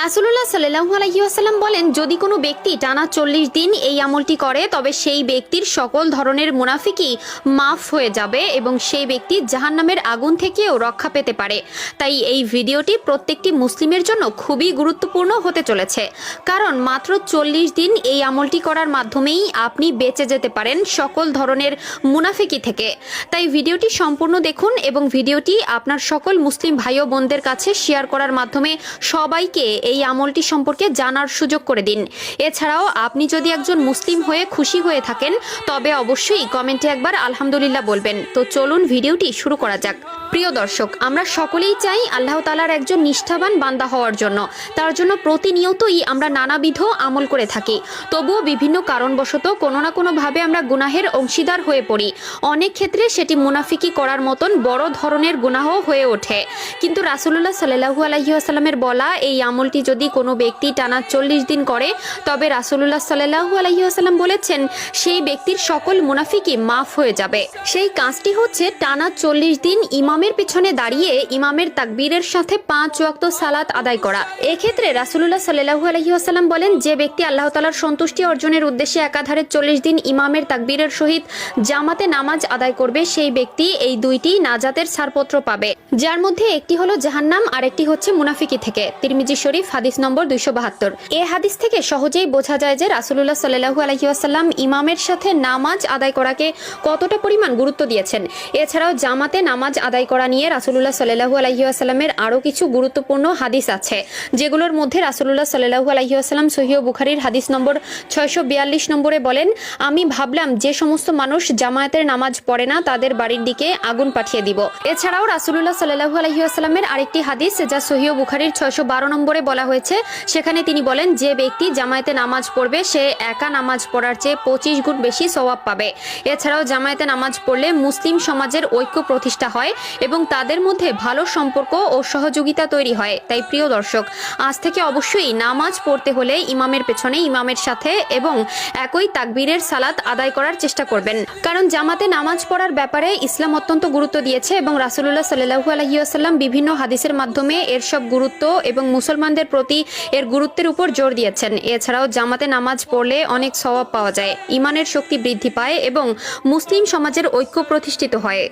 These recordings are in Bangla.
রাসূলুল্লাহ সাল্লাল্লাহু আলাইহি ওয়াসাল্লাম বলেন, যদি কোনো ব্যক্তি টানা 40 দিন এই আমলটি করে তবে সেই ব্যক্তির সকল ধরনের মুনাফিকি মাফ হয়ে যাবে এবং সেই ব্যক্তি জাহান্নামের আগুন থেকেও রক্ষা পেতে পারে। তাই এই ভিডিওটি প্রত্যেকটি মুসলিমের জন্য খুবই গুরুত্বপূর্ণ হতে চলেছে, কারণ মাত্র 40 দিন এই আমলটি করার মাধ্যমেই আপনি বেঁচে যেতে পারেন সকল ধরনের মুনাফিকি থেকে। তাই ভিডিওটি সম্পূর্ণ দেখুন এবং ভিডিওটি আপনার সকল মুসলিম ভাই ও বোনদের কাছে শেয়ার করার মাধ্যমে সবাইকে এই আমলটি সম্পর্কে জানার সুযোগ করে দিন। এছাড়াও আপনি যদি একজন মুসলিম হয়ে খুশি হয়ে থাকেন তবে অবশ্যই কমেন্টে একবার আলহামদুলিল্লাহ বলবেন। তো চলুন ভিডিওটি শুরু করা যাক। প্রিয় দর্শক, আমরা সকলেই চাই আল্লাহ তাআলার একজন নিষ্ঠাবান বান্দা হওয়ার জন্য। তার জন্য প্রতিনিয়তই আমরা নানাবিধ আমল করে থাকি, তবুও বিভিন্ন কারণবশত কোনো না কোনোভাবে আমরা গুনাহের অংশীদার হয়ে পড়ি। অনেক ক্ষেত্রে সেটি মুনাফিকি করার মতন বড় ধরনের গুনাহ হয়ে ওঠে। কিন্তু রাসূলুল্লাহ সাল্লাল্লাহু আলাইহি ওয়াসাল্লামের বলা এই আমলটি যদি কোনো ব্যক্তি টানা 40 দিন করে তবে রাসূলুল্লাহ সাল্লাল্লাহু আলাইহি ওয়াসাল্লাম বলেছেন সেই ব্যক্তির সকল মুনাফিকি মাফ হয়ে যাবে। সেই কাজটি হচ্ছে টানা 40 দিন ইমামের পিছনে দাঁড়িয়ে ইমামের তাকবীরের সাথে 5 ওয়াক্ত সালাত আদায় করা। এক্ষেত্রে রাসূলুল্লাহ সাল্লাল্লাহু আলাইহি ওয়াসাল্লাম বলেন, যে ব্যক্তি আল্লাহ তাআলার সন্তুষ্টি অর্জনের উদ্দেশ্যে একাধারে 40 দিন ইমামের তাকবীরের সহিত জামাতে নামাজ আদায় করবে সেই ব্যক্তি এই দুইটি নাজাতের ছাড়পত্র পাবে, যার মধ্যে একটি হলো জাহান্নাম আর একটি হচ্ছে মুনাফিকি থেকে। তিরমিজি শরীফ হাদিস নম্বর 272। এই হাদিস থেকে সহজেই বোঝা যায় যে রাসূলুল্লাহ সাল্লাল্লাহু আলাইহি ওয়াসাল্লাম ইমামের সাথে নামাজ আদায় করাকে কতটা পরিমাণ গুরুত্ব দিয়েছেন। এছাড়াও জামাতে নামাজ আদায় করা নিয়ে রাসূলুল্লাহ সাল্লাল্লাহু আলাইহি ওয়াসাল্লামের আরও কিছু গুরুত্বপূর্ণ হাদিস আছে, যেগুলোর মধ্যে রাসূলুল্লাহ সাল্লাল্লাহু আলাইহি ওয়াসাল্লাম সহিহ বুখারীর হাদিস নম্বর 642 নম্বরে বলেন, আমি ভাবলাম যে সমস্ত মানুষ জামায়াতের নামাজ পড়ে না তাদের বাড়ির দিকে আগুন পাঠিয়ে দিব। এছাড়াও রাসূলুল্লাহ সাল্লাল্লাহু আলাইহি ওয়াসাল্লামের আরেকটি হাদিস যা সহিহ বুখারীর 612 নম্বরে বলা হয়েছে, সেখানে তিনি বলেন, যে ব্যক্তি জামায়াতে নামাজ পড়বে সে একা নামাজ পড়ার চেয়ে 25 গুণ বেশি সওয়াব পাবে। এছাড়াও জামায়াতে নামাজ পড়লে মুসলিম সমাজের ঐক্য প্রতিষ্ঠা হয় এবং তাদের মধ্যে ভালো সম্পর্ক ও সহযোগিতা তৈরি হয়। তাই প্রিয় দর্শক, আজ থেকে অবশ্যই নামাজ পড়তে হলে ইমামের পেছনে ইমামের সাথে এবং একই তাকবীরের সালাত আদায় করার চেষ্টা করবেন, কারণ জামাতে নামাজ পড়ার ব্যাপারে ইসলাম অত্যন্ত গুরুত্ব দিয়েছে এবং রাসূলুল্লাহ সাল্লাল্লাহু আলাইহি ওয়াসাল্লাম বিভিন্ন হাদিসের মাধ্যমে এর সব গুরুত্ব এবং মুসলমানদের প্রতি এর গুরুত্বের উপর জোর দিয়েছেন। এছাড়াও জামাতে নামাজ পড়লে অনেক সওয়াব পাওয়া যায়, ঈমানের শক্তি বৃদ্ধি পায় এবং মুসলিম সমাজের ঐক্য প্রতিষ্ঠিত হয়।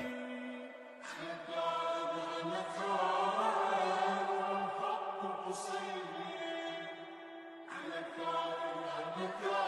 على